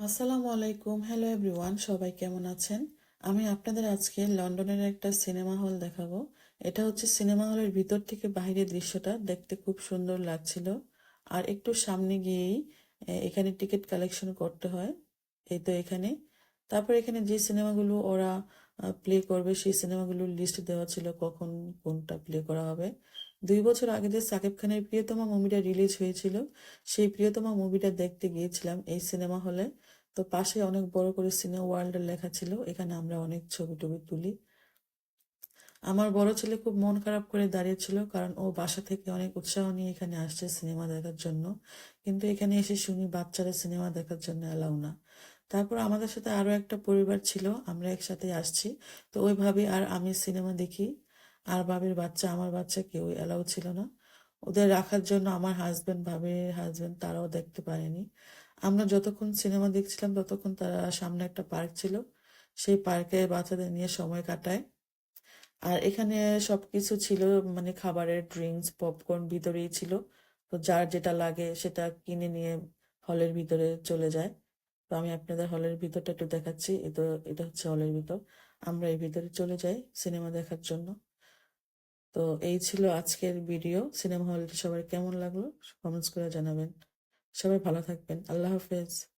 আসসালামু আলাইকুম, hello everyone, সবাই কেমন আছেন? আমি আপনাদের আজকে লন্ডনের একটা সিনেমা হল দেখাবো। এটা হচ্ছে সিনেমা হলের ভিতর থেকে বাইরের দৃশ্যটা দেখতে খুব সুন্দর লাগছিল। আর একটু সামনে গিয়েই এখানে টিকিট কালেকশন করতে হয়। এই তো এখানে। তারপর এখানে যে সিনেমাগুলো ওরা প্লে করবে সেই সিনেমাগুলোর লিস্ট দেওয়া ছিল, কখন কোনটা প্লে করা হবে। 2 বছর আগে যে সাকিব খানের প্রিয়তমা মুভিটা রিলিজ হয়েছিল, সেই প্রিয়তমা মুভিটা দেখতে গিয়েছিলাম এই সিনেমা হলে। তো পাশে অনেক বড় করে সিনেমা ওয়ার্ল্ডের লেখা ছিল, এখানে আমরা অনেক ছবি টবি তুলি। আমার বড় ছেলে খুব মন খারাপ করে দাঁড়িয়েছিল, কারণ ও বাসা থেকে অনেক উৎসাহ নিয়ে এখানে আসছে সিনেমা দেখার জন্য। কিন্তু এখানে এসে শুনি বাচ্চারা সিনেমা দেখার জন্য এলাও না। তারপর আমাদের সাথে আরো একটা পরিবার ছিল, আমরা একসাথে আসছি। তো ওইভাবে আর আমি সিনেমা দেখি। আর ভাবির বাচ্চা, আমার বাচ্চা কেউ এলাও ছিল না ওদের রাখার জন্য। আমার হাজবেন্ড, ভাবির হাজবেন্ড, তারাও দেখতে পারেনি। আমরা যতক্ষণ সিনেমা দেখছিলাম ততক্ষণ তারা সামনে একটা পার্ক ছিল, সেই পার্কে বাচ্চাদের নিয়ে সময় কাটায়। আর এখানে সবকিছু ছিল, মানে খাবারের ড্রিঙ্কস, পপকর্ন ভিতরেই ছিল। তো যার যেটা লাগে সেটা কিনে নিয়ে হলের ভিতরে চলে যায়। তো আমি আপনাদের হলের ভিতরটা একটু দেখাচ্ছি। এটা হচ্ছে হলের ভিতর। আমরা এই ভিতরে চলে যাই সিনেমা দেখার জন্য। তো এই ছিল আজকের ভিডিও। সিনেমা হলটি সবার কেমন লাগলো কমেন্টস করে জানাবেন। সবাই ভালো থাকবেন। আল্লাহ হাফেজ।